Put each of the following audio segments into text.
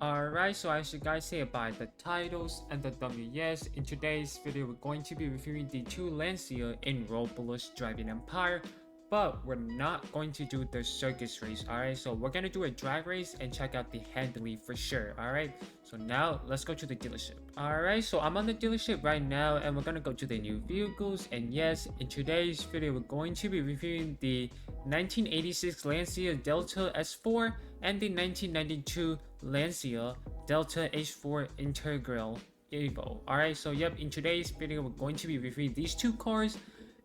Alright, so as you guys say about the titles and the WS, in today's video we're going to be reviewing the two Lancia in Roblox Driving Empire, but we're not going to do the circus race, alright? So we're gonna do a drag race and check out the handling for sure, alright? So now let's go to the dealership. Alright, so I'm on the dealership right now and we're gonna go to the new vehicles, and yes, in today's video we're going to be reviewing the 1986 Lancia Delta S4 and the 1992 Lancia Delta H4 Integrale Evo. Alright, so yep, in today's video we're going to be reviewing these two cars.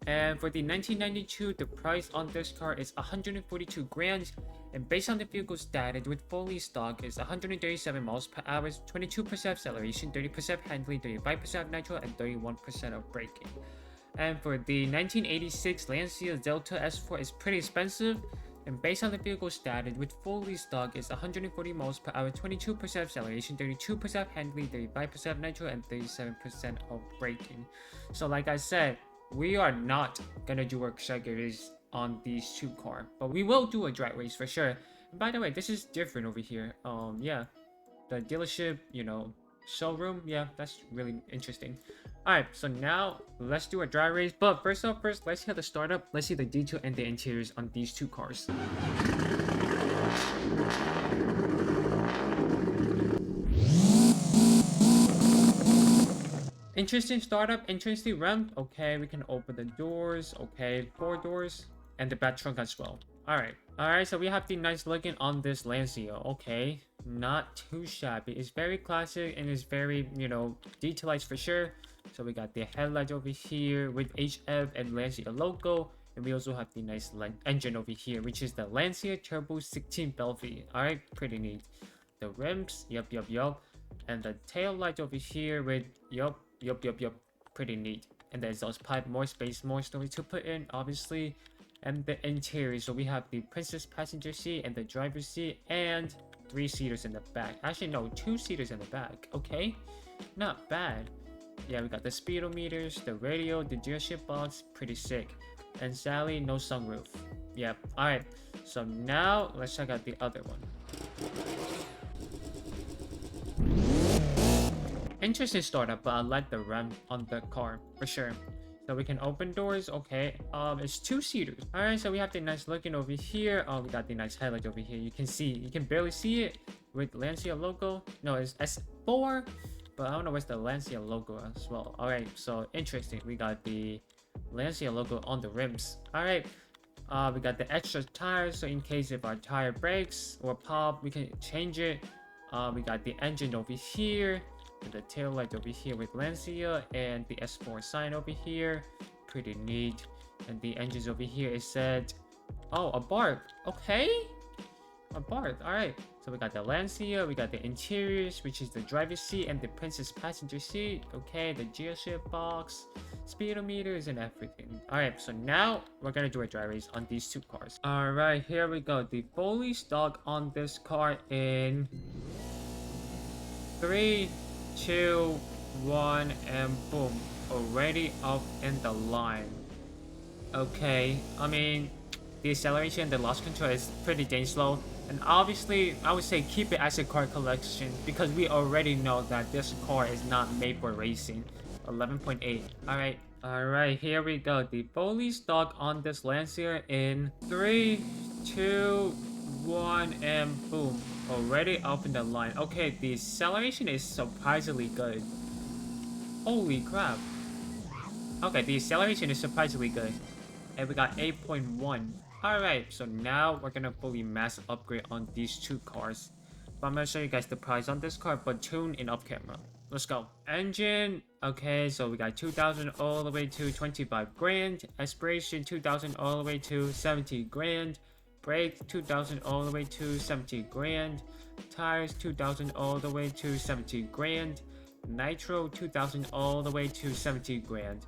And for the 1992, the price on this car is 142 grand, and based on the vehicle status with fully stock is 137 miles per hour, 22% acceleration, 30% handling, 35% nitro, and 31% of braking. And for the 1986 Lancia Delta S4 is pretty expensive, and based on the vehicle status with fully stock is 140 miles per hour, 22% acceleration, 32% handling, 35% nitro, and 37% of braking. So like I said, we are not gonna do a circuit race on these two cars, but we will do a drag race for sure. And by the way, this is different over here. Yeah, the dealership, showroom, yeah, that's really interesting. Alright, so now let's do a drag race, but first, let's see how the startup, let's see the detail and the interiors on these two cars. Interesting startup, interesting ramp. Okay, we can open the doors. Okay, 4 doors and the back trunk as well. Alright, so we have the nice looking on this Lancia. Okay, not too shabby. It's very classic and it's very, detailized for sure. So we got the headlight over here with HF and Lancia logo. And we also have the nice engine over here, which is the Lancia Turbo 16 Belvy. Alright, pretty neat. The rims, yup. And the tail light over here with, yup, pretty neat. And the exhaust pipe, more space, more storage to put in, obviously. And the interior, so we have the princess passenger seat and the driver's seat, and 3 seaters in the back. Actually, no, 2 seaters in the back. Okay, not bad. Yeah, we got the speedometers, the radio, the gearship box, pretty sick. And sadly, no sunroof. Yep. Alright, so now let's check out the other one. Interesting startup, but I like the ramp on the car for sure. So we can open doors. Okay, it's 2 seaters. Alright, so we have the nice looking over here. We got the nice headlight over here. You can barely see it with Lancia logo. No, it's S4, but I don't know where's the Lancia logo as well. Alright, so interesting. We got the Lancia logo on the rims. Alright, we got the extra tires, so in case if our tire breaks or pop, we can change it. We got the engine over here, and the tail light over here with Lancia, and the S4 sign over here, pretty neat. And the engines over here is said, oh, a bark. Okay, a bark. All right, so we got the Lancia, we got the interiors, which is the driver's seat and the princess passenger seat. Okay, the gearship box, speedometers, and everything. All right, so now we're gonna do a drag race on these two cars. All right, here we go. The fully stock on this car in 3, 2, 1, and boom, already up in the line. Okay, I mean, the acceleration and the launch control is pretty dang slow, and obviously I would say keep it as a car collection because we already know that this car is not made for racing. 11.8. Alright, here we go. The fully stock on this Lancia in 3, 2, 1, and boom, already up in the line. Okay, the acceleration is surprisingly good. Holy crap. Okay, the acceleration is surprisingly good. And we got 8.1. Alright, so now we're gonna fully mass upgrade on these two cars. But I'm gonna show you guys the price on this car, but tune in off camera. Let's go. Engine, okay, so we got 2,000 all the way to 25 grand. Aspiration, 2,000 all the way to 70 grand. Brake, 2,000 all the way to 70 grand. Tires, 2,000 all the way to 70 grand. Nitro, 2,000 all the way to 70 grand.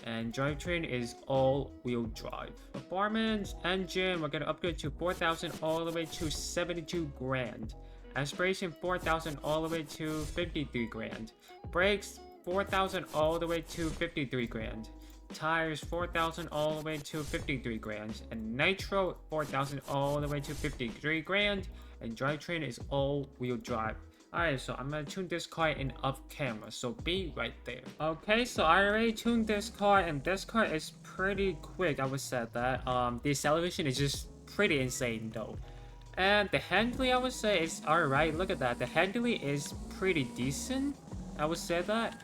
And drivetrain is all-wheel drive. Performance, engine, we're gonna upgrade to 4,000 all the way to 72 grand. Aspiration, 4,000 all the way to 53 grand. Brakes, 4,000 all the way to 53 grand. Tires, 4,000 all the way to 53 grand. And Nitro, 4,000 all the way to 53 grand. And drivetrain is all-wheel drive. Alright, so I'm gonna tune this car in off camera, so be right there. Okay, so I already tuned this car, and this car is pretty quick, I would say that. The acceleration is just pretty insane though. And the handling, I would say, is alright. Look at that. The handling is pretty decent, I would say that.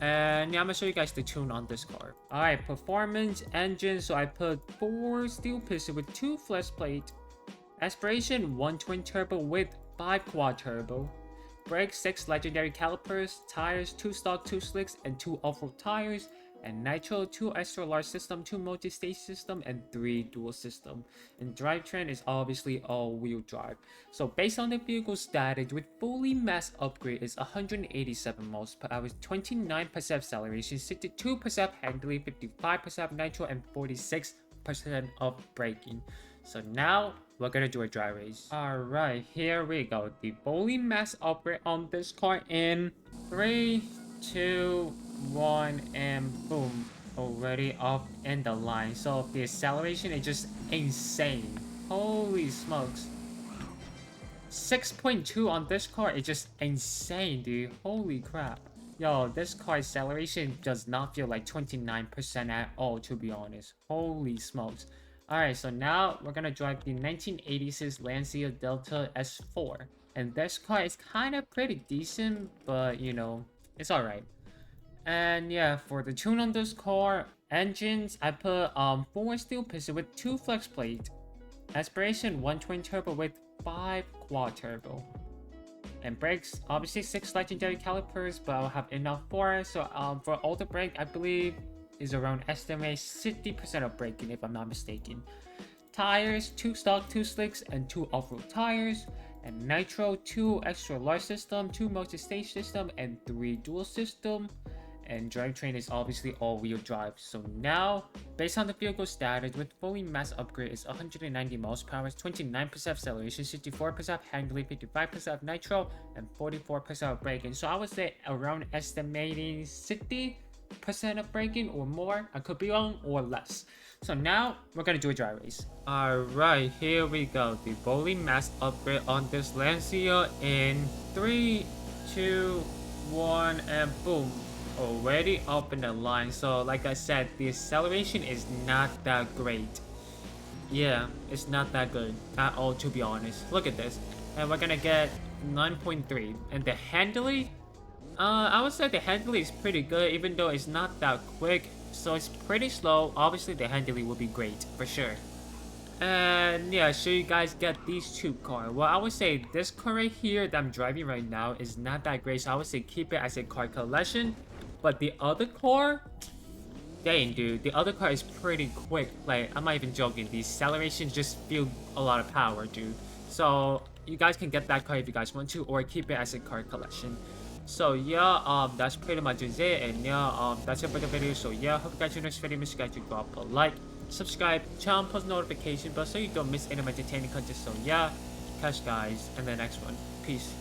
And yeah, I'm gonna show you guys the tune on this car. Alright, performance, engine. So I put 4 steel piston with 2 flex plate. Aspiration, 1 twin turbo with 5 quad turbo. Brakes, 6 legendary calipers. Tires, 2 stock, 2 slicks, and 2 off-road tires. And nitro, 2 extra large system, 2 multi-stage system, and 3 dual system. And drivetrain is obviously all-wheel drive. So based on the vehicle status, with fully mass upgrade is 187 miles per hour, 29% acceleration, 62% handling, 55% nitro, and 46% of braking. So now we're gonna do a dry race. Alright, here we go. The fully mass upgrade on this car in 3, 2, 1, and boom, already up in the line. So the acceleration is just insane. Holy smokes. 6.2 on this car is just insane, dude. Holy crap. Yo, this car acceleration does not feel like 29% at all, to be honest. Holy smokes. Alright, so now we're gonna drive the 1986 Lancia Delta S4. And this car is kind of pretty decent, but you know, it's alright. And yeah, for the tune on this car, engines, I put 4 steel piston with 2 flex plate. Aspiration, 1 twin turbo with 5 quad turbo. And brakes, obviously 6 legendary calipers, but I'll have enough for it. So for all the brake, I believe is around estimate 60% of braking if I'm not mistaken. Tires, 2 stock, 2 slicks, and 2 off-road tires. And nitro, 2 extra large system, 2 multi-stage system, and 3 dual system. And drivetrain is obviously all-wheel drive. So now, based on the vehicle status, with fully mass upgrade is 190 miles per hour, 29% acceleration, 64% handling, 55% nitro, and 44% of braking. So I would say around estimating 60% of braking or more. I could be wrong, or less. So now we're gonna do a dry race. Alright, here we go. The fully mass upgrade on this Lancia in 3, 2, 1, and boom. Already up in the line. So like I said, the acceleration is not that great. Yeah, it's not that good at all, to be honest. Look at this. And we're gonna get 9.3. And the handling, I would say the handling is pretty good, even though it's not that quick. So it's pretty slow. Obviously the handling will be great for sure. And yeah, so you guys get these 2 cars. Well, I would say this car right here that I'm driving right now is not that great, so I would say keep it as a car collection. But the other car, dang dude, the other car is pretty quick. Like, I'm not even joking, the acceleration just feel a lot of power, dude. So you guys can get that car if you guys want to, or keep it as a car collection. So yeah, that's pretty much it. And yeah, that's it for the video. So yeah, hope you guys enjoyed this video. Make sure you guys drop a like, subscribe, turn on post notification bell so you don't miss any of my entertaining content. So yeah, catch you guys in the next one. Peace.